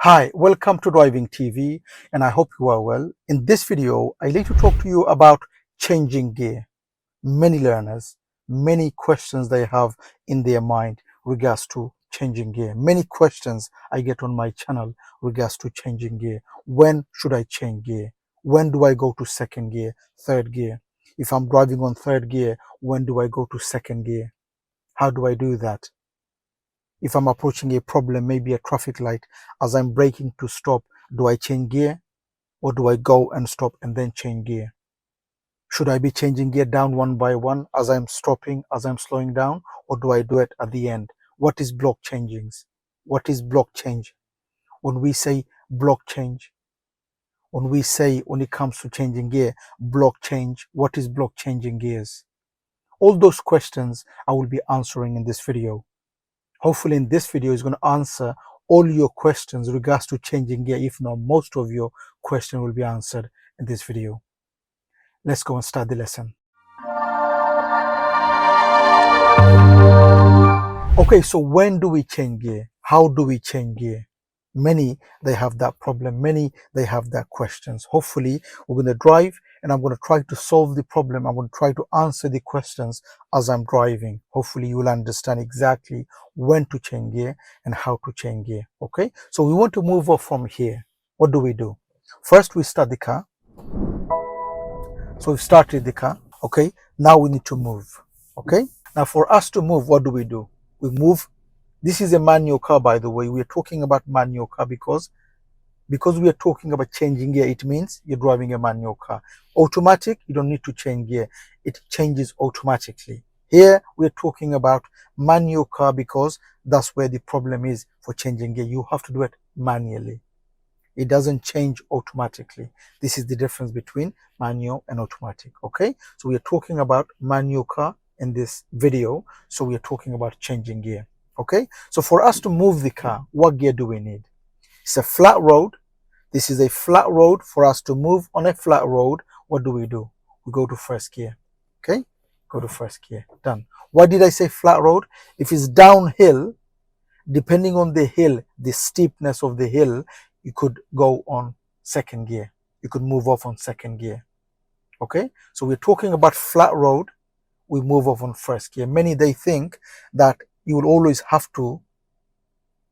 Hi, welcome to Driving TV, and I hope you are well. In this video, I'd like to talk to you about changing gear. Many learners, many questions they have in their mind regards to changing gear. Many questions I get on my channel regards to changing gear. When should I change gear? When do I go to second gear, third gear? If I'm driving on third gear, when do I go to second gear? How do I do that? If I'm approaching a problem, maybe a traffic light, as I'm braking to stop, do I change gear or do I go and stop and then change gear? Should I be changing gear down one by one as I'm stopping, as I'm slowing down, or do I do it at the end? What is block changings? What is block change? When we say block change, when it comes to changing gear, block change, what is block changing gears? All those questions I will be answering in this video. Hopefully in this video is going to answer all your questions in regards to changing gear. If not, most of your questions will be answered in this video. Let's go and start the lesson. Okay, so when do we change gear? How do we change gear? Many, they have that problem. Many, they have that questions. Hopefully, we're going to drive and I'm going to try to solve the problem. I'm going to try to answer the questions as I'm driving. Hopefully, you will understand exactly when to change gear and how to change gear. Okay, so we want to move off from here. What do? First, we start the car. So we've started the car. Okay, now we need to move. Okay, now for us to move, what do? We move. This is a manual car, by the way. We are talking about manual car because we are talking about changing gear. It means you're driving a manual car. Automatic, you don't need to change gear. It changes automatically. Here, we're talking about manual car because that's where the problem is for changing gear. You have to do it manually. It doesn't change automatically. This is the difference between manual and automatic. Okay, so we are talking about manual car in this video. So we are talking about changing gear. Okay, so for us to move the car, what gear do we need? It's a flat road. This is a flat road. For us to move on a flat road, what do? We go to first gear. Okay, go to first gear. Done. Why did I say flat road? If it's downhill, depending on the hill, the steepness of the hill, you could go on second gear. You could move off on second gear. Okay, so we're talking about flat road. We move off on first gear. Many, they think that you will always have to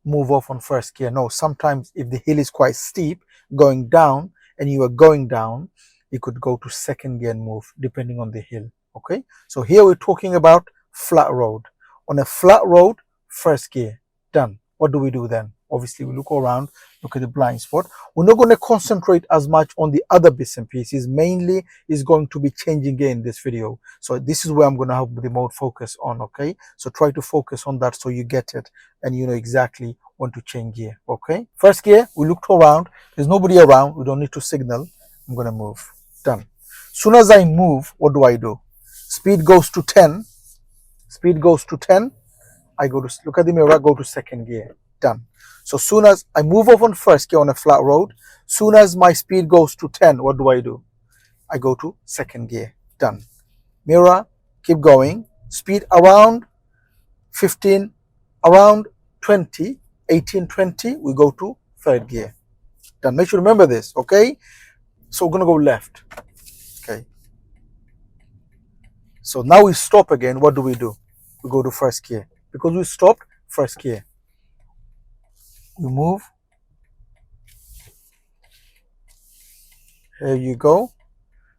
move off on first gear. No, sometimes if the hill is quite steep going down and you are going down, you could go to second gear and move depending on the hill. Okay, so here we're talking about flat road. On a flat road, first gear. Done. What do we do then? Obviously, we look around, look at the blind spot. We're not going to concentrate as much on the other bits and pieces. Mainly is going to be changing gear in this video. So this is where I'm going to have the more focus on. Okay, so try to focus on that so you get it and you know exactly when to change gear. Okay, first gear, we looked around. There's nobody around. We don't need to signal. I'm going to move. Done. Soon as I move, what do? Speed goes to 10. Speed goes to 10. I go to look at the mirror, go to second gear. Done. So soon as I move off on first gear on a flat road, soon as my speed goes to 10, what do? I go to second gear. Done. Mirror, keep going. Speed around 15, around 20, 18, 20, we go to third gear. Done. Make sure you remember this, okay? So we're going to go left. Okay. So now we stop again. What do? We go to first gear. Because we stopped, first gear. We move. Here you go.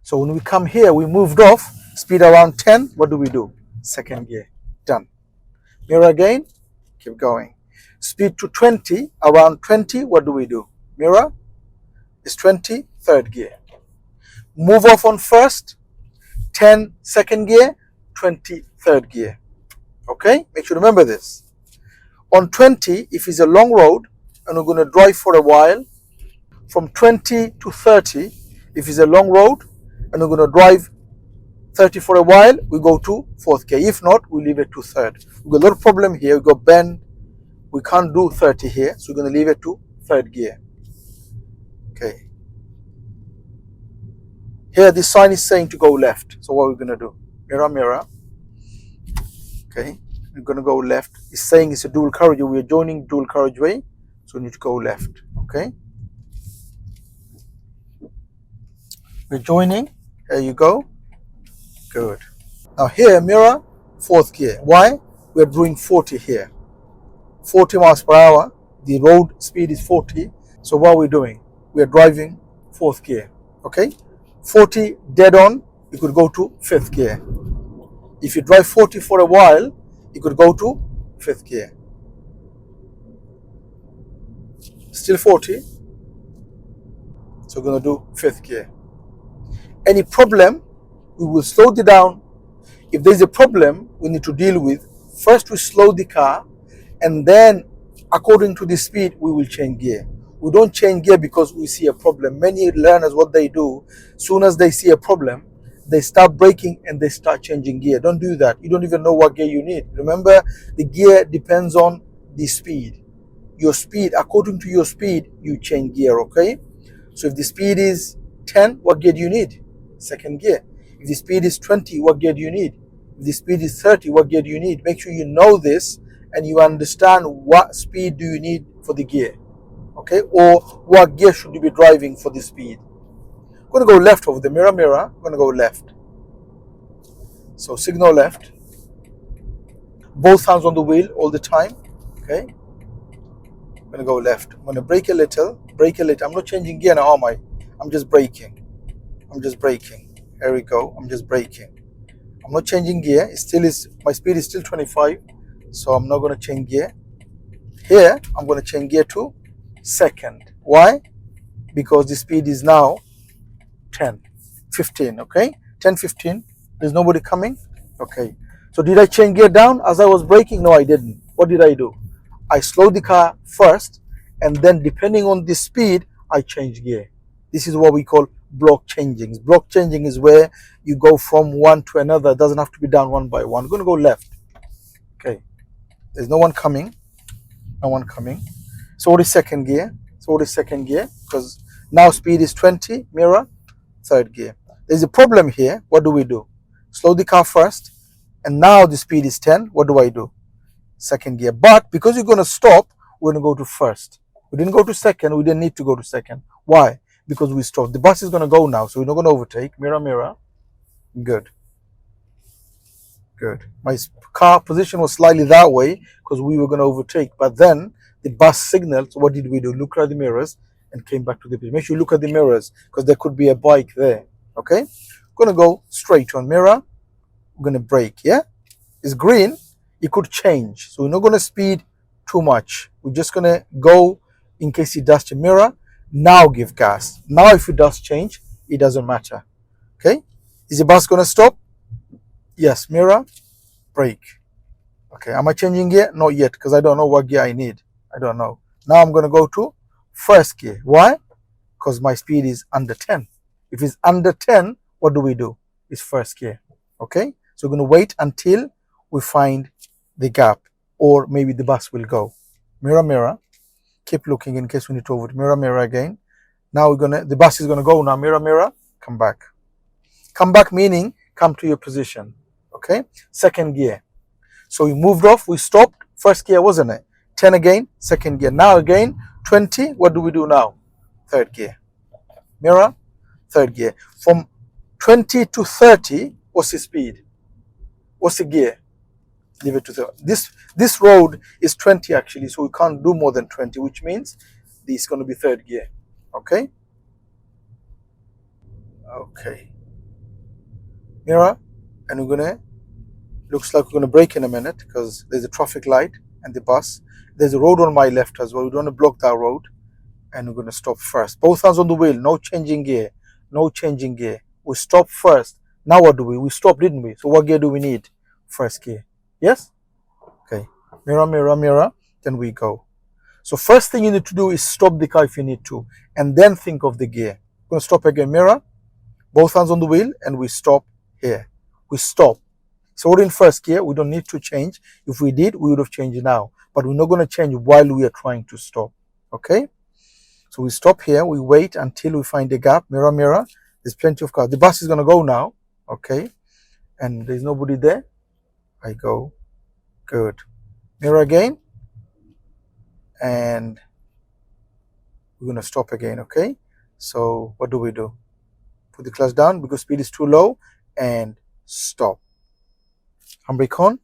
So when we come here, we moved off. Speed around 10. What do? Second gear. Done. Mirror again. Keep going. Speed to 20. Around 20. What do? Mirror is 20. Third gear. Move off on first. 10. Second gear. 20. Third gear. Okay? Make sure you remember this. On 20, if it's a long road and we're going to drive for a while, from 20 to 30, if it's a long road and we're going to drive 30 for a while, we go to fourth gear. If not, we leave it to third. We've got a little problem here. We've got bend. We can't do 30 here, so we're going to leave it to third gear. Okay. Here, this sign is saying to go left. So what are we going to do? Mirror, mirror. Okay. We're going to go left. It's saying it's a dual carriageway. We're joining dual carriageway, so we need to go left. Okay, we're joining. There you go. Good. Now here, mirror, fourth gear. Why? We're doing 40 here. 40 miles per hour. The road speed is 40. So what are we doing? We're driving fourth gear. Okay? 40 dead on, you could go to fifth gear. If you drive 40 for a while, you could go to fifth gear. Still 40. So we're going to do fifth gear. Any problem, we will slow it down. If there's a problem we need to deal with, first we slow the car, and then according to the speed we will change gear. We don't change gear because we see a problem. Many learners, what they do, soon as they see a problem, they start braking and they start changing gear. Don't do that. You don't even know what gear you need. Remember, the gear depends on the speed. Your speed, according to your speed, you change gear. Okay, so if the speed is 10, what gear do you need? Second gear. If the speed is 20, what gear do you need? If the speed is 30, what gear do you need? Make sure you know this and you understand what speed do you need for the gear. Okay, or what gear should you be driving for the speed. I'm going to go left over the mirror, I'm going to go left. So signal left. Both hands on the wheel all the time. Okay, I'm going to go left. I'm going to brake a little. I'm not changing gear now, am I? I'm just braking. Here we go. I'm just braking. I'm not changing gear. It still is, my speed is still 25. So I'm not going to change gear. Here, I'm going to change gear to second. Why? Because the speed is now 10, 15. Okay? 10, 15. There's nobody coming. Okay. So did I change gear down as I was braking? No, I didn't. What did I do? I slowed the car first, and then depending on the speed, I change gear. This is what we call block changing. Block changing is where you go from one to another. It doesn't have to be done one by one. I'm going to go left. Okay. There's no one coming. So what is second gear? Because now speed is 20, mirror, third gear. There's a problem here. What do we do? Slow the car first, and now the speed is 10. What do I do? Second gear. But because you're going to stop, we're going to go to first. We didn't go to second. We didn't need to go to second. Why? Because we stopped. The bus is going to go now, so we're not going to overtake. Mirror. Good. My car position was slightly that way because we were going to overtake. But then the bus signaled. So what did we do? Look at the mirrors and came back to the page. Make sure you look at the mirrors because there could be a bike there. Okay? Going to go straight on mirror. We're going to brake. Yeah? It's green. It could change. So we're not going to speed too much. We're just going to go in case it does change. Mirror. Now give gas. Now if it does change, it doesn't matter. Okay? Is the bus going to stop? Yes. Mirror. Brake. Okay. Am I changing gear? Not yet because I don't know what gear I need. I don't know. Now I'm going to go to first gear. Why? Because my speed is under 10. If it's under 10, what do we do? It's first gear. Okay? So we're going to wait until we find the gap, or maybe the bus will go. Mirror. Keep looking in case we need to over. Mirror again. Now the bus is gonna go now. Mirror. Come back. Come back meaning come to your position. Okay. Second gear. So we moved off. We stopped. First gear, wasn't it? 10 again. Second gear. Now again 20. What do we do now? Third gear. Mirror. Third gear. From 20 to 30. What's the speed? What's the gear? Leave it to 30. This road is 20 actually, so we can't do more than 20, which means this is going to be third gear. Okay. Mirror, and looks like we're gonna brake in a minute because there's a traffic light and the bus. There's a road on my left as well. We don't want to block that road, and we're gonna stop first. Both hands on the wheel. No changing gear. We stop first. Now what do we? We stopped, didn't we? So what gear do we need? First gear. Yes? Okay. Mirror. Then we go. So first thing you need to do is stop the car if you need to, and then think of the gear. We're going to stop again. Mirror. Both hands on the wheel, and we stop here. We stop. So we're in first gear. We don't need to change. If we did, we would have changed now. But we're not going to change while we are trying to stop. Okay? So we stop here. We wait until we find the gap. Mirror. There's plenty of cars. The bus is going to go now. Okay? And there's nobody there. I go. Good. Mirror again. And we're going to stop again, okay? So what do? Put the clutch down because speed is too low and stop. Handbrake on.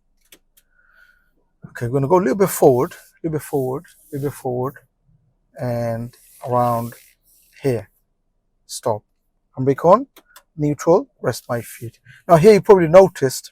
Okay, we're going to go a little bit forward, a little bit forward, and around here. Stop. Handbrake on. Neutral. Rest my feet. Now here you probably noticed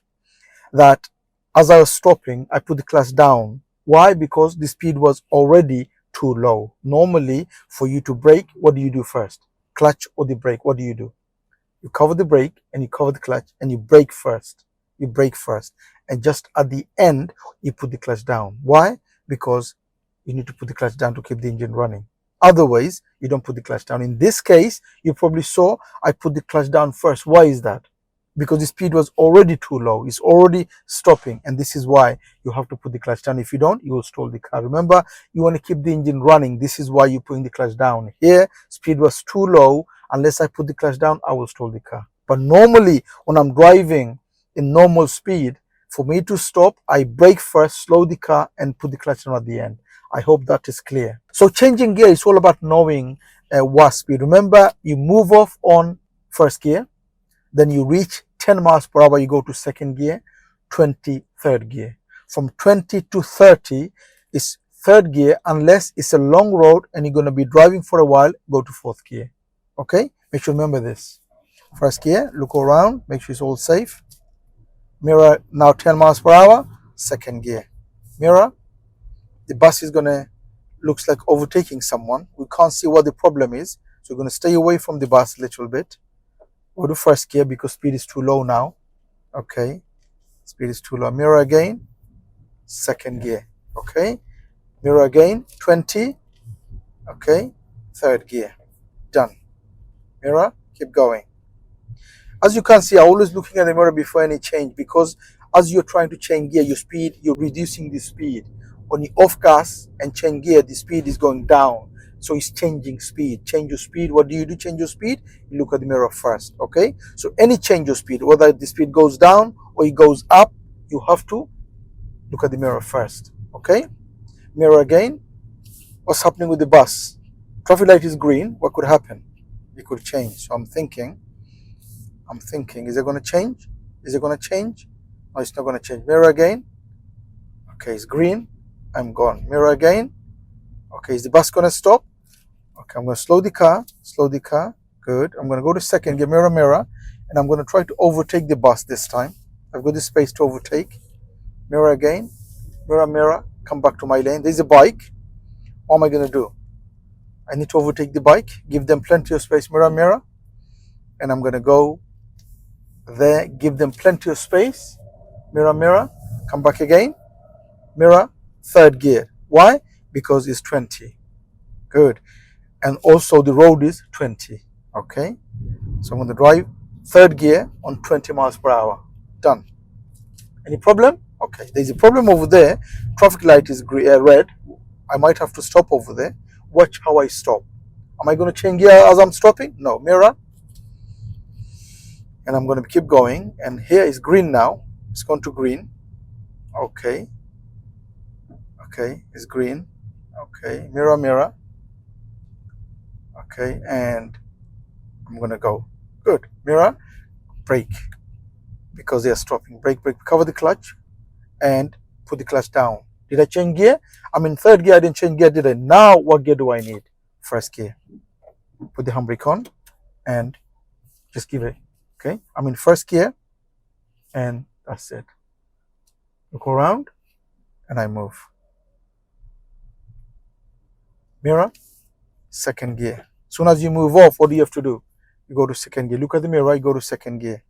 that as I was stopping, I put the clutch down. Why? Because the speed was already too low. Normally, for you to brake, what do you do first? Clutch or the brake? What do? You cover the brake and you cover the clutch and you brake first. You brake first. And just at the end, you put the clutch down. Why? Because you need to put the clutch down to keep the engine running. Otherwise, you don't put the clutch down. In this case, you probably saw I put the clutch down first. Why is that? Because the speed was already too low. It's already stopping. And this is why you have to put the clutch down. If you don't, you will stall the car. Remember, you want to keep the engine running. This is why you're putting the clutch down. Here, speed was too low. Unless I put the clutch down, I will stall the car. But normally, when I'm driving in normal speed, for me to stop, I brake first, slow the car, and put the clutch down at the end. I hope that is clear. So changing gear is all about knowing what speed. Remember, you move off on first gear, then you reach 10 miles per hour, you go to second gear, 20, third gear. From 20 to 30 is third gear, unless it's a long road and you're going to be driving for a while, go to fourth gear. Okay? Make sure you remember this. First gear, look around, make sure it's all safe. Mirror now 10 miles per hour, second gear. Mirror, the bus is going to, looks like overtaking someone. We can't see what the problem is. So we're going to stay away from the bus a little bit. Go to first gear because speed is too low now. Okay, speed is too low. Mirror again, second gear. Okay, mirror again, 20. Okay, third gear. Done. Mirror, keep going. As you can see, I'm always looking at the mirror before any change, because as you're trying to change gear, your speed, you're reducing the speed. When you off gas and change gear, the speed is going down. So it's changing speed. Change your speed. What do? Change your speed? You look at the mirror first. Okay? So any change of speed, whether the speed goes down or it goes up, you have to look at the mirror first. Okay? Mirror again. What's happening with the bus? Traffic light is green. What could happen? It could change. So I'm thinking, is it going to change? Is it going to change? No, it's not going to change. Mirror again. Okay, it's green. I'm gone. Mirror again. Okay, is the bus going to stop? Okay, I'm going to slow the car. Good. I'm going to go to second gear, mirror, and I'm going to try to overtake the bus this time. I've got the space to overtake. Mirror again. Mirror, come back to my lane. There's a bike. What am I going to do? I need to overtake the bike, give them plenty of space, mirror, and I'm going to go there, give them plenty of space, mirror, come back again, mirror, third gear. Why? Because it's 20. Good. And also the road is 20. Okay. So I'm going to drive third gear on 20 miles per hour. Done. Any problem? Okay. There's a problem over there. Traffic light is red. I might have to stop over there. Watch how I stop. Am I going to change gear as I'm stopping? No. Mirror. And I'm going to keep going. And here is green now. It's gone to green. Okay. Okay. It's green. Okay. Mirror. Okay. And I'm going to go. Good. Mirror. Brake. Because they are stopping. Brake. Cover the clutch. And put the clutch down. Did I change gear? I'm in third gear. I didn't change gear, did I? Now, what gear do I need? First gear. Put the handbrake on and just give it. Okay. I'm in first gear and that's it. Look around and I move. Mirror. Second gear. As soon as you move off, what do you have to do? You go to second gear. Look at the mirror. You go to second gear.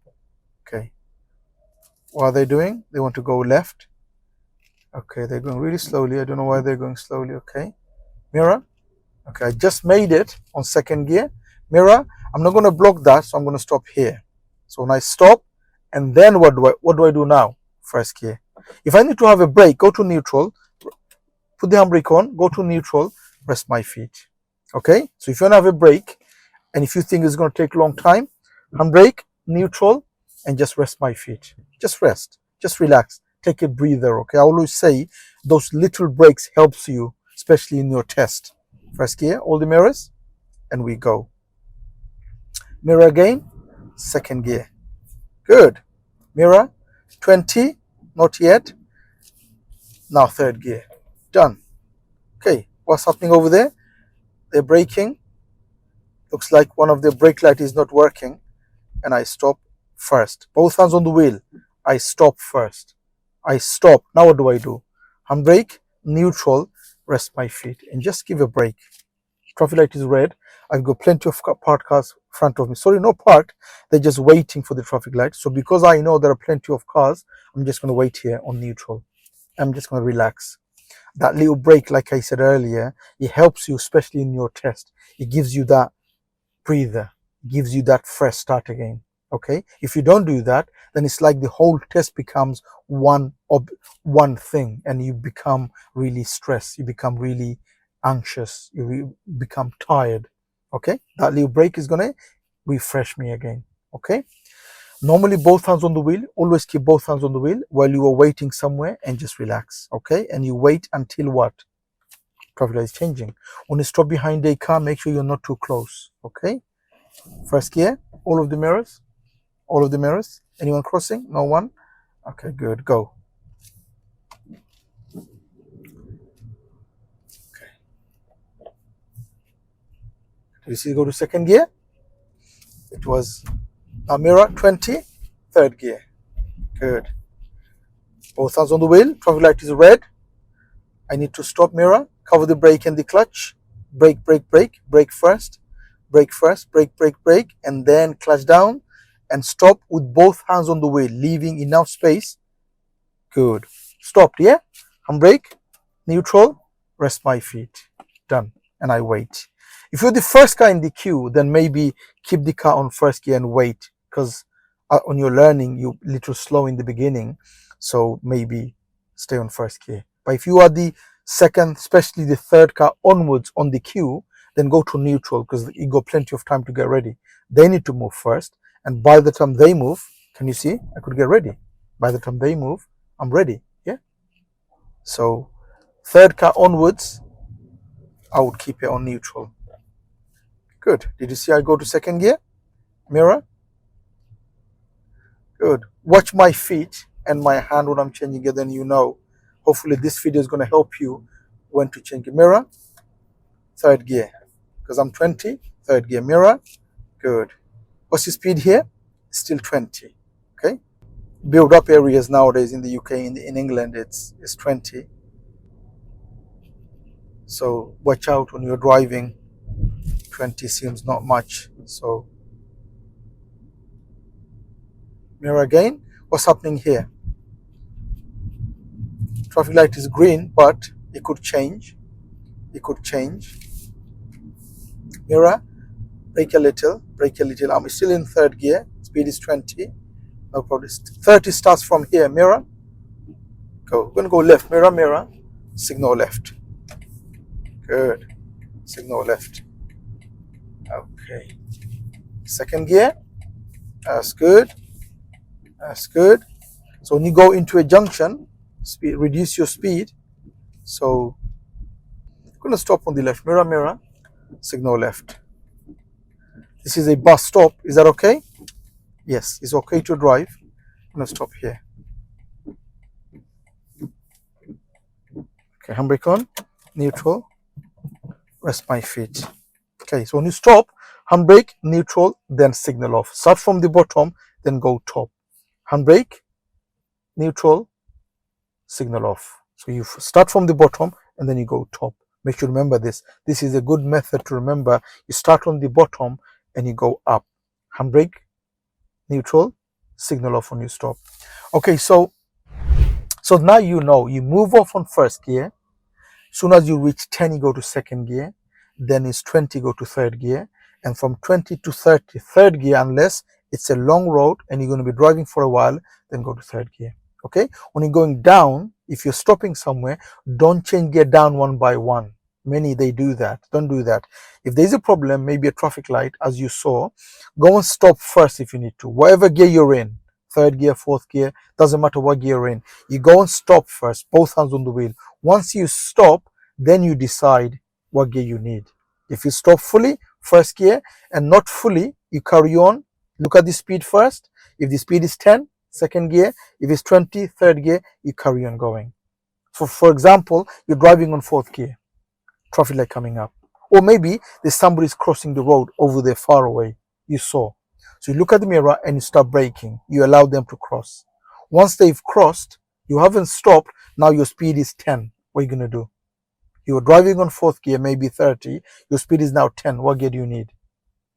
Okay. What are they doing? They want to go left. Okay, they're going really slowly. I don't know why they're going slowly. Okay. Mirror. Okay, I just made it on second gear. Mirror. I'm not going to block that, so I'm going to stop here. So when I stop, and then what do I do now? First gear. If I need to have a brake, go to neutral. Put the handbrake on. Go to neutral. Rest my feet. Okay. So if you want to have a brake, and if you think it's going to take a long time, handbrake, neutral, and just rest my feet. Just rest. Just relax. Take a breather, okay? I always say those little breaks helps you, especially in your test. First gear, all the mirrors, and we go. Mirror again, second gear. Good. Mirror, 20, not yet. Now third gear. Done. Okay, what's happening over there? They're braking. Looks like one of the brake light is not working. And I stop first. Both hands on the wheel. I stop first. I stop. Now what do? Handbrake, neutral, rest my feet, and just give a break. Traffic light is red. I've got plenty of parked cars in front of me. Sorry, no parked. They're just waiting for the traffic light. So because I know there are plenty of cars, I'm just going to wait here on neutral. I'm just going to relax. That little break, like I said earlier, it helps you, especially in your test. It gives you that breather, gives you that fresh start again. Okay, if you don't do that, then it's like the whole test becomes one thing, and you become really stressed, you become really anxious, you become tired. Okay, that little break is gonna refresh me again. Okay, normally both hands on the wheel. Always keep both hands on the wheel while you are waiting somewhere, and just relax. Okay, and you wait until what? Traffic light is changing. When you stop behind a car, make sure you're not too close. Okay, first gear, all of the mirrors. All of the mirrors. Anyone crossing? No one? Okay, good. Go. Okay. Did you see go to second gear? It was a mirror 20, third gear. Good. Both hands on the wheel. Traffic light is red. I need to stop mirror. Cover the brake and the clutch. Brake, brake, brake. Brake first. Brake first. Brake, brake, brake. And then clutch down. And stop with both hands on the wheel, leaving enough space. Good. Stopped, yeah? Handbrake, neutral, rest my feet. Done. And I wait. If you're the first car in the queue, then maybe keep the car on first gear and wait, because on your learning, you're a little slow in the beginning. So maybe stay on first gear. But if you are the second, especially the third car onwards on the queue, then go to neutral, because you got plenty of time to get ready. They need to move first. And by the time they move, can you see? I could get ready. By the time they move, I'm ready. Yeah. So third car onwards, I would keep it on neutral. Good. Did you see I go to second gear? Mirror. Good. Watch my feet and my hand when I'm changing gear, then you know. Hopefully this video is going to help you when to change your mirror. Third gear. Because I'm 20. Third gear. Mirror. Good. What's the speed here? Still 20. Okay. Build up areas nowadays in the UK, in England, it's 20. So watch out when you're driving. 20 seems not much. So mirror again. What's happening here? Traffic light is green, but it could change. It could change. Mirror. Brake a little. Brake a little. I'm still in third gear. Speed is 20. No problem. 30 starts from here. Mirror. Go. We're going to go left. Mirror, mirror. Signal left. Good. Signal left. Okay. Second gear. That's good. That's good. So when you go into a junction, reduce your speed. So I'm going to stop on the left. Mirror, mirror. Signal left. This is a bus stop. Is that okay? Yes, it's okay to drive. I'm going to stop here. Okay, handbrake on, neutral, rest my feet. Okay, so when you stop, handbrake, neutral, then signal off. Start from the bottom, then go top. Handbrake, neutral, signal off. So you start from the bottom and then you go top. Make sure you remember this. This is a good method to remember. You start on the bottom and you go up. Handbrake, neutral, signal off when you stop. Okay, so now you know. You move off on first gear. Soon as you reach 10, you go to second gear. Then it's 20, go to third gear. And from 20 to 30, third gear, unless it's a long road and you're going to be driving for a while, then go to third gear. Okay? When you're going down, if you're stopping somewhere, don't change gear down one by one. Many, they do that. Don't do that. If there's a problem, maybe a traffic light, as you saw, go and stop first if you need to. Whatever gear you're in, third gear, fourth gear, doesn't matter what gear you're in. You go and stop first, both hands on the wheel. Once you stop, then you decide what gear you need. If you stop fully, first gear, and not fully, you carry on. Look at the speed first. If the speed is 10, second gear. If it's 20, third gear, you carry on going. For example, you're driving on fourth gear, traffic light coming up. Or maybe there's somebody's crossing the road over there far away. You saw. So you look at the mirror and you start braking. You allow them to cross. Once they've crossed, you haven't stopped. Now your speed is 10. What are you going to do? You're driving on fourth gear, maybe 30. Your speed is now 10. What gear do you need?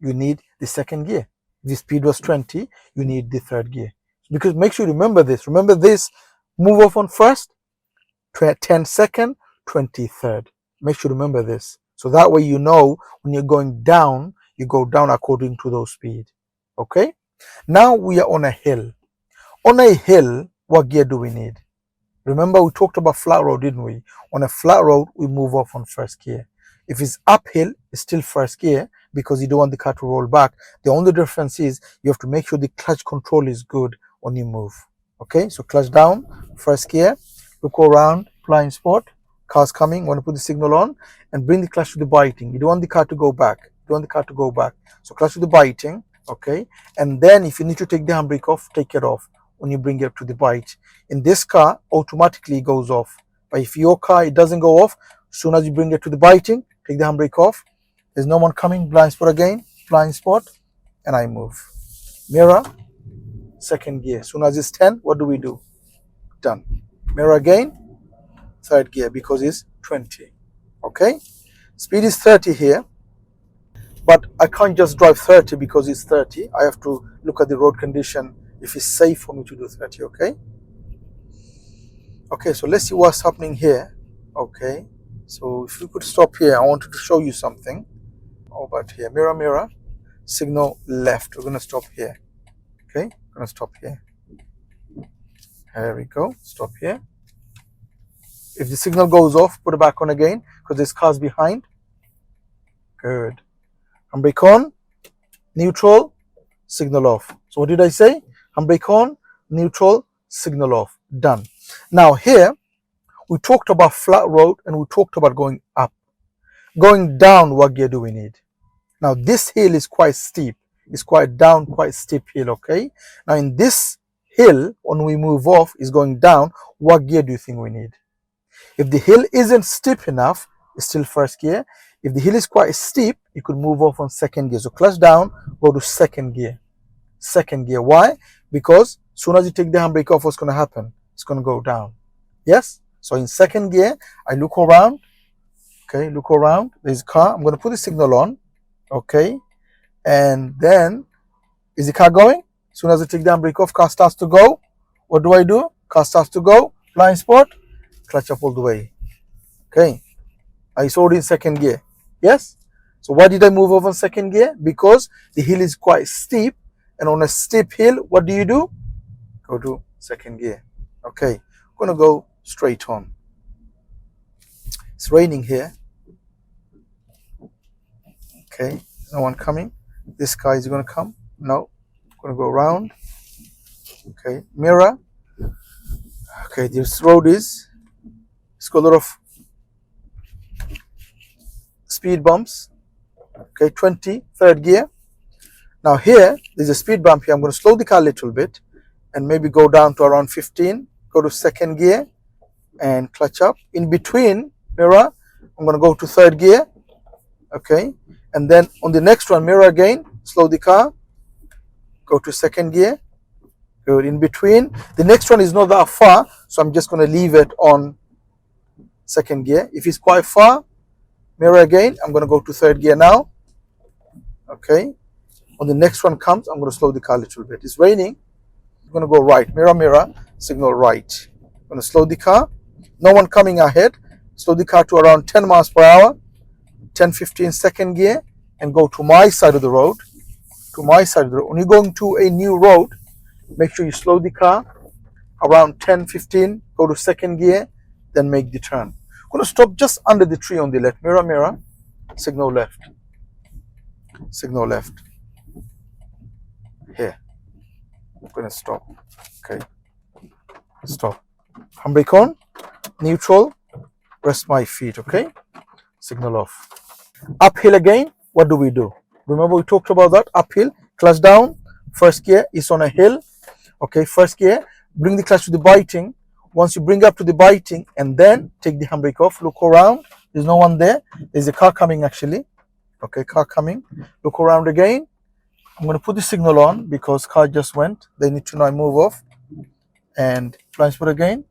You need the second gear. If the speed was 20, you need the third gear. Because make sure you remember this. Remember this. Move off on first, 10 second, 20 third. Make sure you remember this. So that way you know when you're going down, you go down according to those speed. Okay? Now we are on a hill. On a hill, what gear do we need? Remember we talked about flat road, didn't we? On a flat road, we move off on first gear. If it's uphill, it's still first gear because you don't want the car to roll back. The only difference is you have to make sure the clutch control is good when you move. Okay, so clutch down, first gear, look around, blind spot, car's coming, want to put the signal on and bring the clutch to the biting. You don't want the car to go back. You don't want the car to go back. So clutch to the biting, okay? And then if you need to take the handbrake off, take it off when you bring it to the bite. In this car, automatically it goes off. But if your car, it doesn't go off, as soon as you bring it to the biting, take the handbrake off. There's no one coming, blind spot again, blind spot, and I move. Mirror, second gear. As soon as it's 10, what do we do? Done. Mirror again, third gear because it's 20. Okay? Speed is 30 here, but I can't just drive 30 because it's 30. I have to look at the road condition if it's safe for me to do 30, okay? Okay, so let's see what's happening here. Okay, so if you could stop here, I wanted to show you something. How about here? Mirror, mirror, signal left. We're going to stop here. Okay, going to stop here. There we go. Stop here. If the signal goes off, put it back on again because there's cars behind. Good. Handbrake on, neutral, signal off. So what did I say? Handbrake on, neutral, signal off. Done. Now here, we talked about flat road and we talked about going up. Going down, what gear do we need? Now this hill is quite steep. It's quite down, quite steep hill, okay? Now in this hill, when we move off, is going down, what gear do you think we need? If the hill isn't steep enough, it's still first gear. If the hill is quite steep, you could move off on second gear. So clutch down, go to second gear. Second gear. Why? Because as soon as you take the handbrake off, what's going to happen? It's going to go down. Yes? So in second gear, I look around. Okay, look around. There's a car. I'm going to put the signal on. Okay. And then, is the car going? As soon as I take the handbrake off, car starts to go. What do? Car starts to go. Blind spot. Clutch up all the way. Okay. I saw it in second gear. Yes? So why did I move over in second gear? Because the hill is quite steep. And on a steep hill, what do? Go to second gear. Okay. I'm going to go straight on. It's raining here. Okay. No one coming. This guy is going to come. No. I'm going to go around. Okay. Mirror. Okay. This road it's got a lot of speed bumps. Okay. 20, third gear. Now here, there's a speed bump here. I'm going to slow the car a little bit and maybe go down to around 15. Go to second gear and clutch up. In between, mirror, I'm going to go to third gear. Okay. And then on the next one, mirror again, slow the car. Go to second gear. Good. In between. The next one is not that far, so I'm just going to leave it on second gear. If it's quite far, mirror again. I'm going to go to third gear now. Okay. When the next one comes, I'm going to slow the car a little bit. It's raining. I'm going to go right. Mirror, mirror, signal right. I'm going to slow the car. No one coming ahead. Slow the car to around 10 miles per hour. 10, 15 second gear and go to my side of the road. To my side of the road. When you're going to a new road, make sure you slow the car around 10, 15. Go to second gear, then make the turn. I'm going to stop just under the tree on the left. Mirror, mirror, signal left. Signal left. Here. I'm going to stop. Okay. Stop. Handbrake on. Neutral. Rest my feet. Okay. signal off. Uphill again, what do we do? Remember we talked about that, uphill, clutch down, first gear is on a hill. Okay, first gear, bring the clutch to the biting. Once you bring up to the biting and then take the handbrake off, look around, there's no one there. There's a car coming actually. Okay, car coming. Look around again. I'm going to put the signal on because car just went. They need to know I move off. And blind spot again.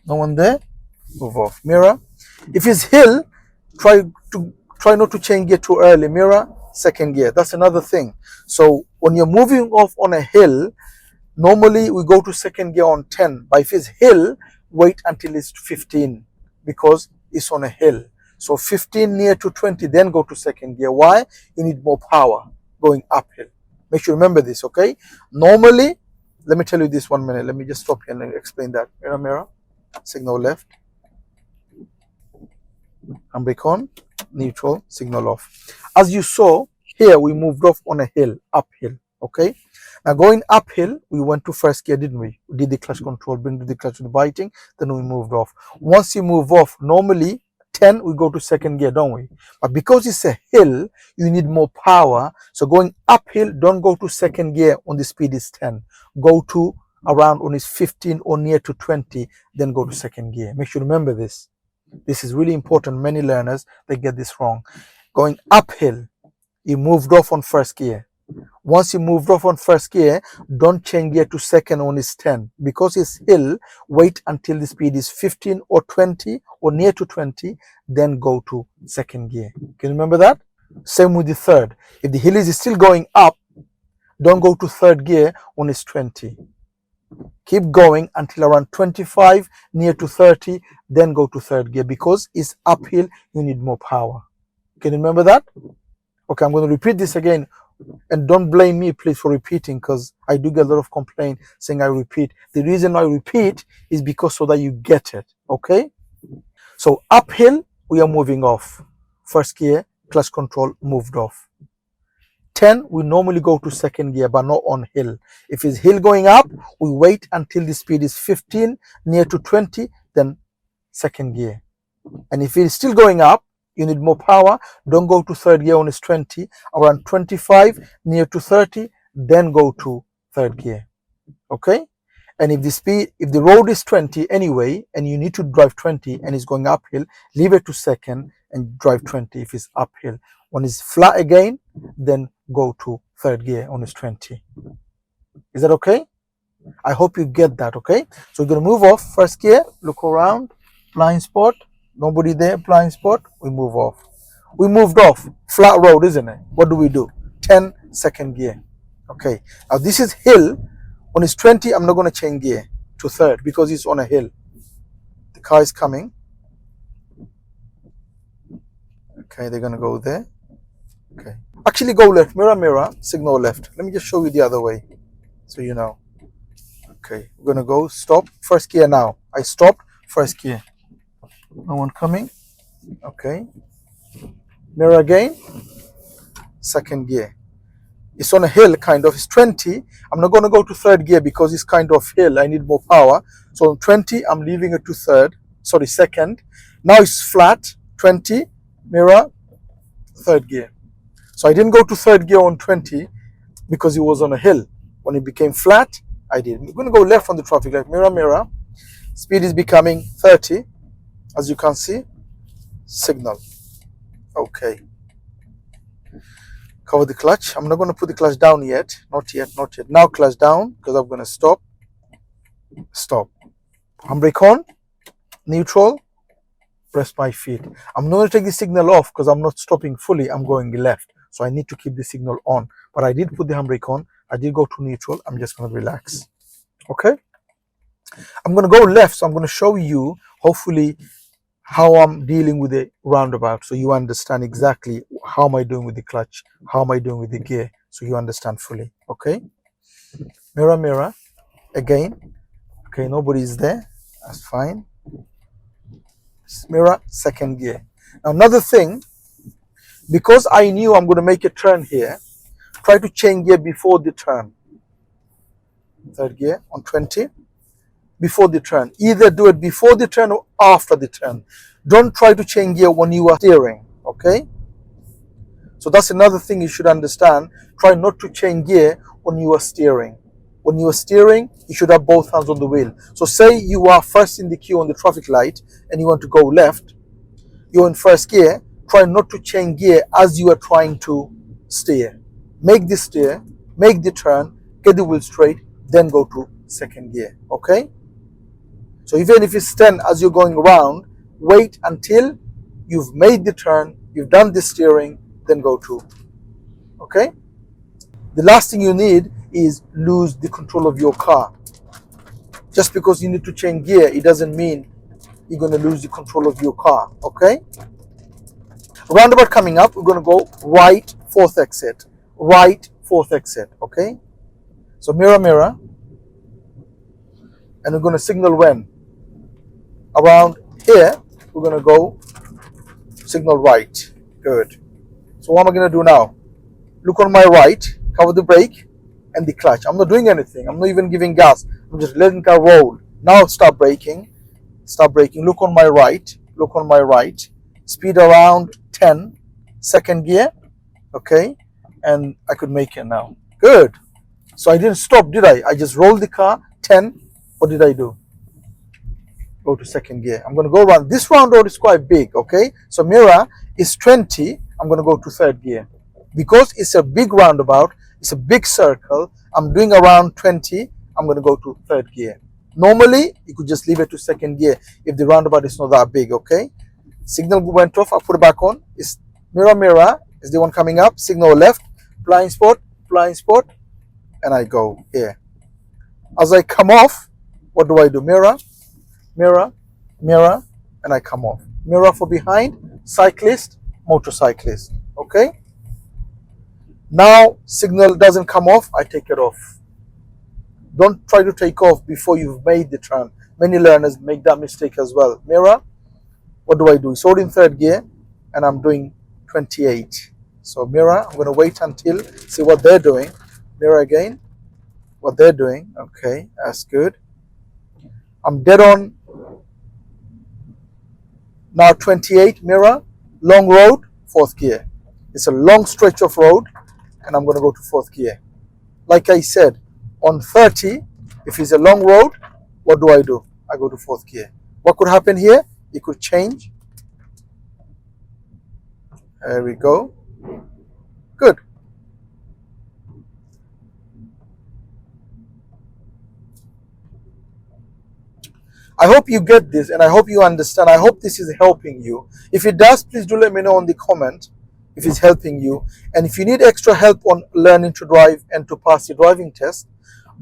No one there. Move off. Mirror. If it's hill, try not to change gear too early. Mirror, second gear. That's another thing. So when you're moving off on a hill, normally we go to second gear on 10. But if it's hill, wait until it's 15 because it's on a hill. So 15 near to 20, then go to second gear. Why? You need more power going uphill. Make sure you remember this, okay? Normally, let me tell you this 1 minute. Let me just stop here and explain that. Mirror, mirror, signal left. Handbrake on, neutral, signal off. As you saw, here we moved off on a hill, uphill, okay? Now going uphill, we went to first gear, didn't we? We did the clutch control, bring the clutch to the biting, then we moved off. Once you move off, normally 10, we go to second gear, don't we? But because it's a hill, you need more power. So going uphill, don't go to second gear when the speed is 10. Go to around when it's 15 or near to 20, then go to second gear. Make sure you remember this. This is really important. Many learners, they get this wrong. Going uphill, you moved off on first gear. Once you moved off on first gear, don't change gear to second when it's 10. Because it's hill, wait until the speed is 15 or 20 or near to 20, then go to second gear. Can you remember that? Same with the third. If the hill is still going up, don't go to third gear when it's 20. Keep going until around 25, near to 30, then go to third gear. Because it's uphill, you need more power. Can you remember that? Okay, I'm going to repeat this again. And don't blame me, please, for repeating, because I do get a lot of complaint saying I repeat. The reason I repeat is because so that you get it, okay? So uphill, we are moving off. First gear, clutch control, moved off. 10, we normally go to second gear, but not on hill. If it's hill going up, we wait until the speed is 15, near to 20, then second gear. And if it's still going up, you need more power, don't go to third gear when it's 20, around 25, near to 30, then go to third gear, okay? And if the road is 20 anyway, and you need to drive 20 and it's going uphill, leave it to second and drive 20 if it's uphill. When it's flat again, then go to third gear when it's 20. Is that okay? I hope you get that, okay? So we're going to move off first gear, look around, blind spot. Nobody there, blind spot, we move off. We moved off, flat road, isn't it? What do? 10, second gear. Okay, now this is hill. When it's 20, I'm not going to change gear to third because it's on a hill. The car is coming. Okay, they're going to go there. Okay, actually go left, mirror, mirror, signal left. Let me just show you the other way so you know. Okay, we're going to go, stop, first gear now. I stopped, first gear. No one coming. Okay. Mirror again. Second gear. It's on a hill, kind of. It's 20. I'm not going to go to third gear because it's kind of hill. I need more power. So on 20, I'm leaving it to second. Now it's flat. 20. Mirror. Third gear. So I didn't go to third gear on 20 because it was on a hill. When it became flat, I did. I'm going to go left on the traffic light. Mirror, mirror. Speed is becoming 30. As you can see, signal. Okay. Cover the clutch. I'm not going to put the clutch down yet. Not yet. Now clutch down because I'm going to stop. Stop. Handbrake on. Neutral. Press my feet. I'm not going to take the signal off because I'm not stopping fully. I'm going left. So I need to keep the signal on. But I did put the handbrake on. I did go to neutral. I'm just going to relax. Okay. I'm going to go left. So I'm going to show you, hopefully, how I'm dealing with the roundabout, so you understand exactly how am I doing with the clutch, how am I doing with the gear, so you understand fully. Okay, mirror, mirror again. Okay, nobody's there, that's fine. Mirror, second gear. Now another thing, because I knew I'm going to make a turn here, try to change gear before the turn. Third gear on 20. before the turn. Either do it before the turn or after the turn. Don't try to change gear when you are steering, okay? So that's another thing you should understand. Try not to change gear when you are steering. When you are steering, you should have both hands on the wheel. So say you are first in the queue on the traffic light and you want to go left, you're in first gear, try not to change gear as you are trying to steer. Make the steer, make the turn, get the wheel straight, then go to second gear, okay? So even if it's 10 as you're going around, wait until you've made the turn, you've done the steering, then go to, okay? The last thing you need is lose the control of your car. Just because you need to change gear, it doesn't mean you're going to lose the control of your car, okay? Roundabout coming up, we're going to go right, fourth exit. Right, fourth exit, okay? So mirror, mirror. And we're going to signal when? Around here, we're going to go signal right. Good. So what am I going to do now? Look on my right, cover the brake and the clutch. I'm not doing anything. I'm not even giving gas. I'm just letting the car roll. Now stop braking. Stop braking. Look on my right. Look on my right. Speed around 10. Second gear. Okay. And I could make it now. Good. So I didn't stop, did I? I just rolled the car 10. What did I do? Go to second gear. I'm going to go around. This roundabout is quite big. Okay. So mirror is 20. I'm going to go to third gear. Because it's a big roundabout, it's a big circle, I'm doing around 20, I'm going to go to third gear. Normally, you could just leave it to second gear if the roundabout is not that big, okay? Signal went off, I put it back on. It's mirror, mirror, is the one coming up. Signal left, blind spot, and I go here. As I come off, what do I do? Mirror, mirror, mirror, and I come off. Mirror for behind, cyclist, motorcyclist, okay? Now, signal doesn't come off, I take it off. Don't try to take off before you've made the turn. Many learners make that mistake as well. Mirror, what do I do? It's already in third gear, and I'm doing 28. So mirror, I'm going to wait until, see what they're doing. Mirror again, what they're doing. Okay, that's good. I'm dead on. Now 28, mirror, long road, fourth gear. It's a long stretch of road. And I'm going to go to fourth gear. Like I said, on 30, if it's a long road, what do? I go to fourth gear. What could happen here? It could change. There we go. Good. I hope you get this and I hope you understand. I hope this is helping you. If it does, please do let me know in the comment if it's helping you. And if you need extra help on learning to drive and to pass the driving test,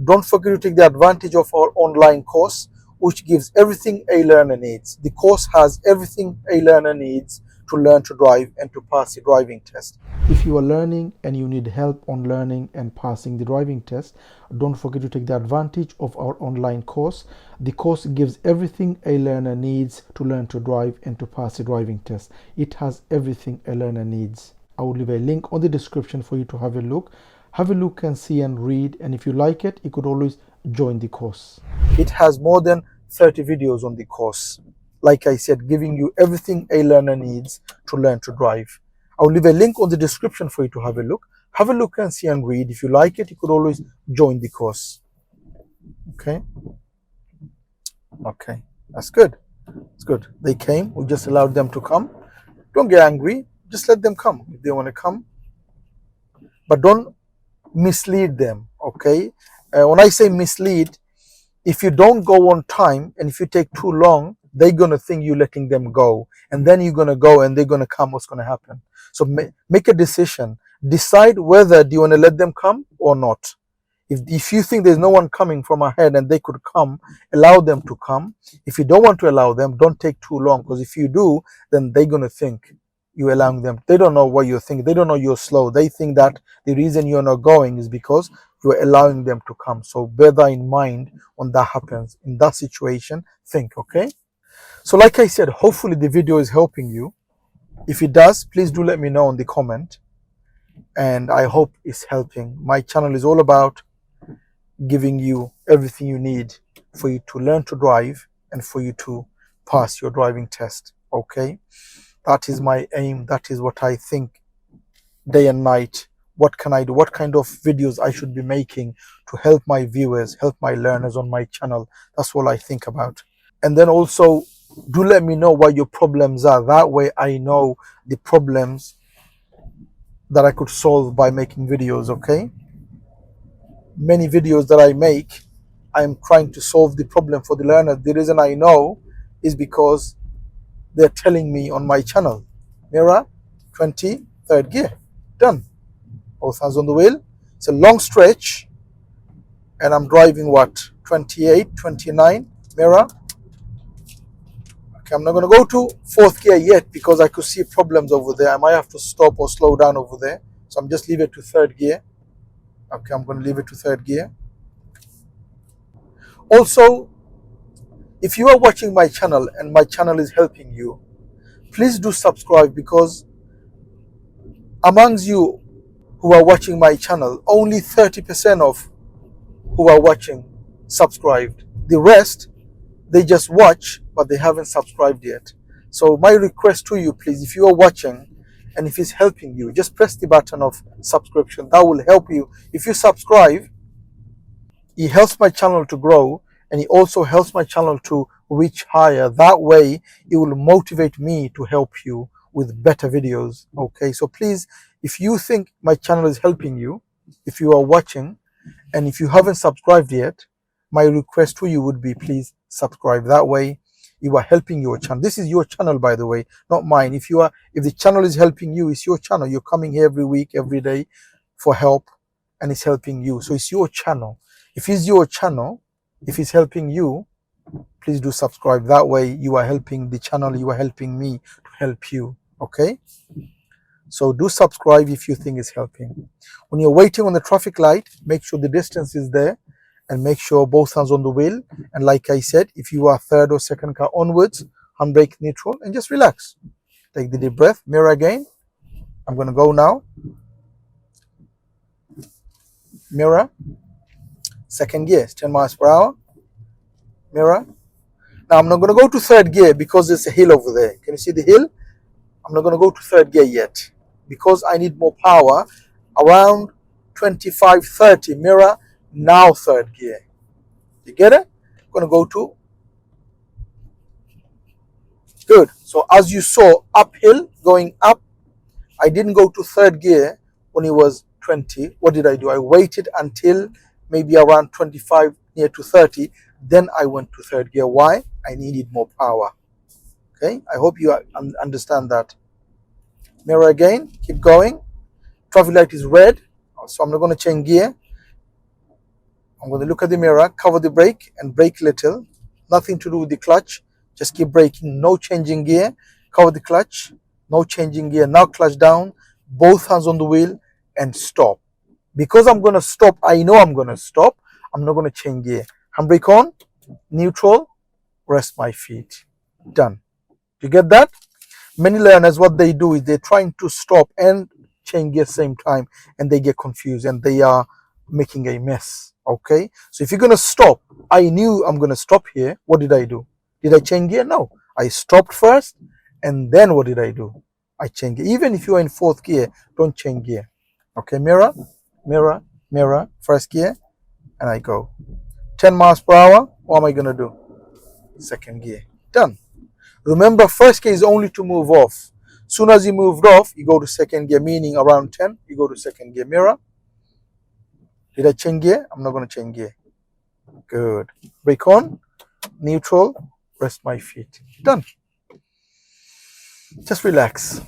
don't forget to take the advantage of our online course, which gives everything a learner needs. The course has everything a learner needs to learn to drive and to pass the driving test. If you are learning and you need help on learning and passing the driving test, don't forget to take the advantage of our online course. The course gives everything a learner needs to learn to drive and to pass the driving test. It has everything a learner needs. I will leave a link on the description for you to have a look. Have a look and see and read, and if you like it, you could always join the course. It has more than 30 videos on the course. Like I said, giving you everything a learner needs to learn to drive. I'll leave a link on the description for you to have a look. Have a look and see and read. If you like it, you could always join the course. Okay. Okay, that's good. It's good. They came. We just allowed them to come. Don't get angry. Just let them come if they want to come. But don't mislead them. Okay. When I say mislead, if you don't go on time and if you take too long, they're going to think you're letting them go. And then you're going to go and they're going to come. What's going to happen? So make a decision. Decide whether do you want to let them come or not. If you think there's no one coming from ahead and they could come, allow them to come. If you don't want to allow them, don't take too long. Because if you do, then they're going to think you're allowing them. They don't know what you're thinking. They don't know you're slow. They think that the reason you're not going is because you're allowing them to come. So bear that in mind when that happens. In that situation, think, okay? So like I said, hopefully the video is helping you. If it does, please do let me know in the comment. And I hope it's helping. My channel is all about giving you everything you need for you to learn to drive and for you to pass your driving test. Okay, that is my aim. That is what I think day and night. What can I do? What kind of videos I should be making to help my viewers, help my learners on my channel? That's all I think about. And then also, do let me know what your problems are. That way I know the problems that I could solve by making videos. Okay, many videos that I make, I'm trying to solve the problem for the learner. The reason I know is because they're telling me on my channel. Mirror 20, third gear, done. Both hands on the wheel. It's a long stretch, and I'm driving what, 28, 29. Mirror. Okay, I'm not going to go to fourth gear yet because I could see problems over there. I might have to stop or slow down over there. So I'm just leave it to third gear. Okay, I'm going to leave it to third gear. Also, if you are watching my channel and my channel is helping you, please do subscribe, because amongst you who are watching my channel, only 30% of who are watching subscribed. The rest, they just watch, but they haven't subscribed yet. So my request to you, please, if you are watching and if it's helping you, just press the button of subscription. That will help you. If you subscribe, it helps my channel to grow, and it also helps my channel to reach higher. That way it will motivate me to help you with better videos. Okay, so please, if you think my channel is helping you, if you are watching and if you haven't subscribed yet, my request to you would be, please subscribe. That way you are helping your channel. This is your channel, by the way, not mine. If the channel is helping you, it's your channel. You're coming here every week, every day for help, and it's helping you. So it's your channel. If it's your channel, if it's helping you, please do subscribe. That way you are helping the channel, you are helping me to help you. Okay, so do subscribe if you think it's helping. When you're waiting on the traffic light, make sure the distance is there, and make sure both hands on the wheel. And like I said, if you are third or second car onwards, handbrake neutral, and just relax. Take the deep breath. Mirror again. I'm going to go now. Mirror. Second gear, 10 miles per hour. Mirror. Now I'm not going to go to third gear because there's a hill over there. Can you see the hill? I'm not going to go to third gear yet because I need more power. Around 25, 30. Mirror. Now third gear. You get it? I'm going to go to. Good. So as you saw, uphill, going up. I didn't go to third gear when it was 20. What did I do? I waited until maybe around 25, near to 30. Then I went to third gear. Why? I needed more power. Okay. I hope you understand that. Mirror again. Keep going. Traffic light is red. So I'm not going to change gear. I'm going to look at the mirror, cover the brake, and brake little. Nothing to do with the clutch. Just keep braking. No changing gear. Cover the clutch. No changing gear. Now clutch down. Both hands on the wheel and stop. Because I'm going to stop, I know I'm going to stop. I'm not going to change gear. Handbrake on. Neutral. Rest my feet. Done. You get that? Many learners, what they do is they're trying to stop and change gear same time, and they get confused and they are making a mess. Okay, so if you're going to stop, I knew I'm going to stop here. What did I do? Did I change gear? No, I stopped first, and then what did I do? I changed gear. Even if you are in fourth gear, don't change gear. Okay, mirror, mirror, mirror, first gear, and I go 10 miles per hour. What am I going to do? Second gear. Done. Remember, first gear is only to move off. Soon as you moved off, you go to second gear, meaning around 10, you go to second gear. Mirror. Did I change gear? I'm not going to change gear. Good. Brake on. Neutral. Rest my feet. Done. Just relax.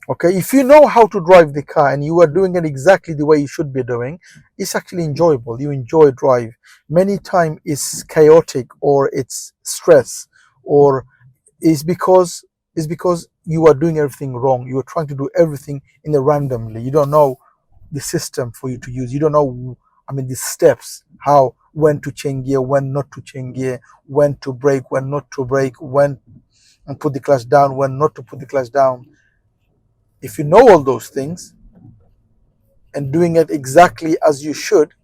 Okay. If you know how to drive the car and you are doing it exactly the way you should be doing, it's actually enjoyable. You enjoy drive. Many times it's chaotic or it's stress, or it's because you are doing everything wrong. You are trying to do everything in a randomly. You don't know the system for you to use. You don't know, the steps, when to change gear, when not to change gear, when to brake, when not to brake, when and put the clutch down, when not to put the clutch down. If you know all those things and doing it exactly as you should,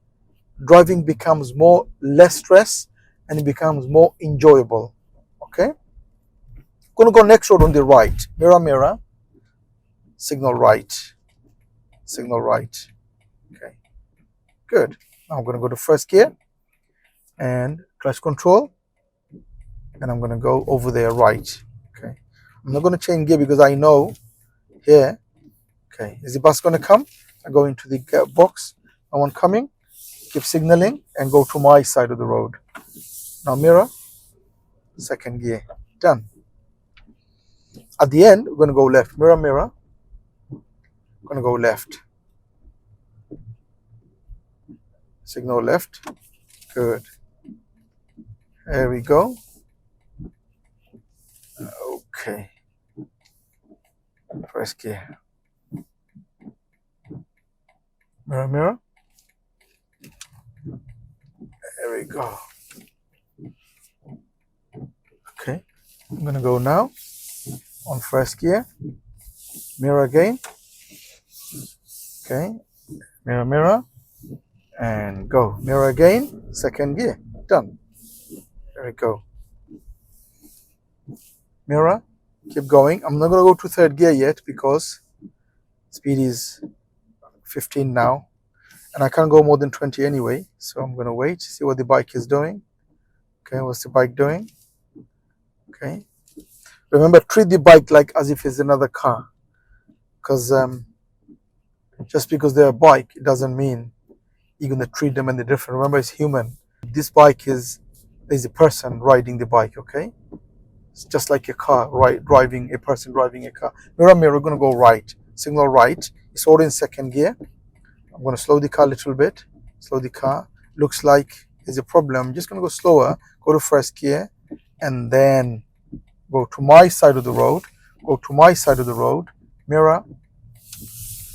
driving becomes less stress and it becomes more enjoyable. Okay, gonna go next road on the right. Mirror, mirror, signal right, signal right. Okay, good. Now I'm gonna go to first gear and clutch control, and I'm gonna go over there right. Okay, I'm not gonna change gear because I know here. Okay, is the bus gonna come? I go into the box. No one coming. Keep signaling and go to my side of the road. Now mirror, second gear, done. At the end, we're gonna go left. Mirror, mirror. Gonna go left. Signal left. Good. There we go. Okay. First gear. Mirror, mirror. There we go. Okay. I'm gonna go now on first gear. Mirror again. Okay. Mirror, mirror. And go. Mirror again. Second gear. Done. There we go. Mirror. Keep going. I'm not gonna go to third gear yet because speed is 15 now. And I can't go more than 20 anyway. So I'm gonna wait, see what the bike is doing. Okay, what's the bike doing? Okay. Remember, treat the bike like as if it's another car. Because just because they're a bike, it doesn't mean you're gonna treat them any different. Remember, it's human. This bike there's a person riding the bike, okay? It's just like a car, right? A person driving a car. Mirror, mirror, we're gonna go right. Signal right. It's already in second gear. I'm gonna slow the car a little bit. Slow the car. Looks like there's a problem. I'm just gonna go slower. Go to first gear, and then go to my side of the road. Go to my side of the road. Mirror.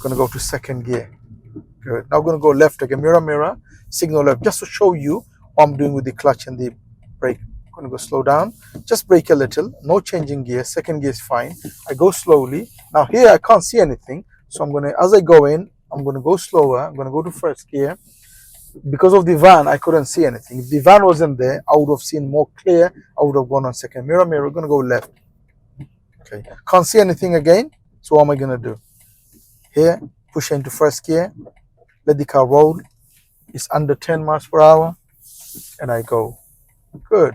Gonna go to second gear. Good. Now I'm gonna go left again. Mirror, mirror. Signal left. Just to show you what I'm doing with the clutch and the brake. I'm gonna go slow down. Just brake a little. No changing gear. Second gear is fine. I go slowly. Now here I can't see anything. So I'm gonna, as I go in, I'm gonna go slower. I'm gonna go to first gear. Because of the van, I couldn't see anything. If the van wasn't there, I would have seen more clear. I would have gone on second. Mirror, mirror. We're gonna go left. Okay. Can't see anything again. So what am I gonna do? Here, push into first gear. Let the car roll. It's under 10 miles per hour, and I go. Good.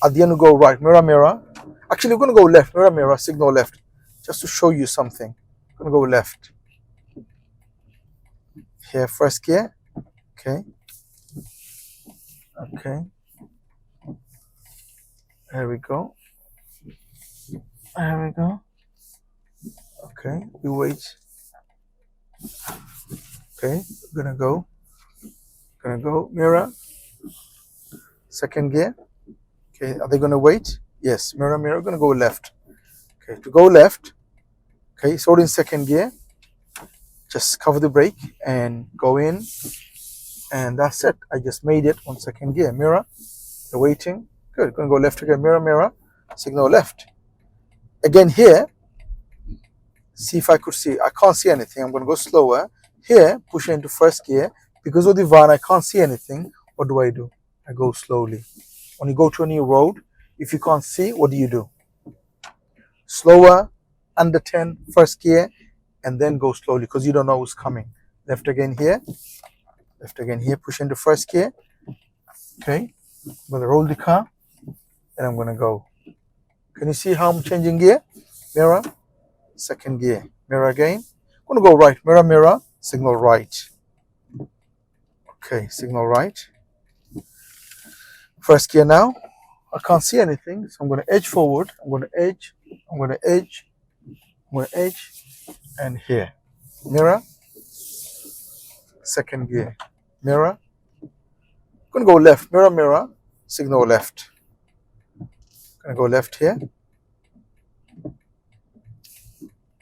At the end, we go right. Mirror, mirror. Actually, we're gonna go left. Mirror, mirror. Signal left. Just to show you something. I'm gonna go left. Here, first gear. Okay. Okay. There we go. There we go. Okay. We wait. Okay. Gonna go. Mirror. Second gear. Okay. Are they gonna wait? Yes. Mirror, mirror. Gonna go left. Okay. To go left. Okay. So in second gear. Just cover the brake and go in, and that's it. I just made it on second gear. Mirror, they're waiting. Good. Gonna go left again. Mirror, mirror. Signal left. Again here. See if I could see. I can't see anything. I'm gonna go slower. Here, push into first gear. Because of the van, I can't see anything. What do? I go slowly. When you go to a new road, if you can't see, what do? Slower, under 10, first gear. And then go slowly because you don't know who's coming. Left again here. Left again here. Push into first gear. Okay. I'm going to roll the car. And I'm going to go. Can you see how I'm changing gear? Mirror. Second gear. Mirror again. I'm going to go right. Mirror, mirror. Signal right. Okay. Signal right. First gear now. I can't see anything. So I'm going to edge forward. I'm going to edge. I'm going to edge. I'm going to edge. And here, mirror, second gear, mirror. I'm gonna go left, mirror, mirror, signal left. Gonna go left here.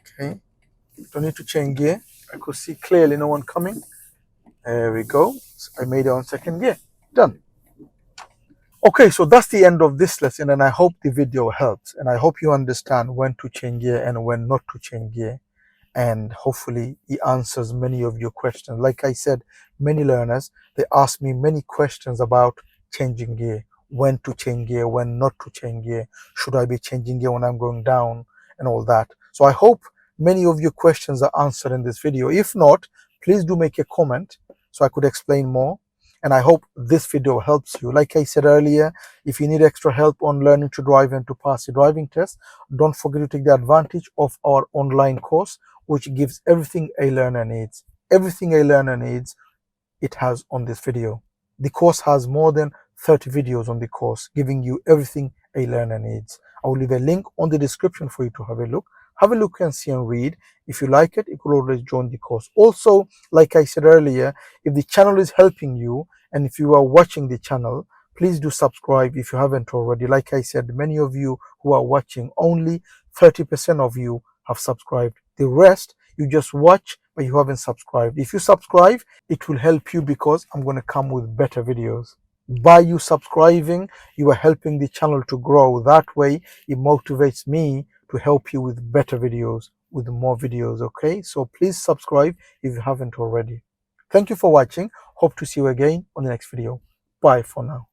Okay, don't need to change gear. I could see clearly no one coming. There we go. So I made it on second gear. Done. Okay, so that's the end of this lesson, and I hope the video helps, and I hope you understand when to change gear and when not to change gear. and hopefully he answers many of your questions. Like I said, many learners, they ask me many questions about changing gear, when to change gear, when not to change gear, should I be changing gear when I'm going down, and all that. So I hope many of your questions are answered in this video. If not, please do make a comment so I could explain more. And I hope this video helps you. Like I said earlier, if you need extra help on learning to drive and to pass the driving test, don't forget to take the advantage of our online course, which gives everything a learner needs. Everything a learner needs, it has on this video. The course has more than 30 videos on the course, giving you everything a learner needs. I will leave a link on the description for you to have a look. Have a look and see and read. If you like it, you could always join the course. Also, like I said earlier, if the channel is helping you and if you are watching the channel, please do subscribe if you haven't already. Like I said, many of you who are watching, only 30% of you have subscribed. The rest, you just watch, but you haven't subscribed. If you subscribe, it will help you because I'm going to come with better videos. By you subscribing, you are helping the channel to grow. That way, it motivates me to help you with better videos, with more videos. Okay, so please subscribe if you haven't already. Thank you for watching. Hope to see you again on the next video. Bye for now.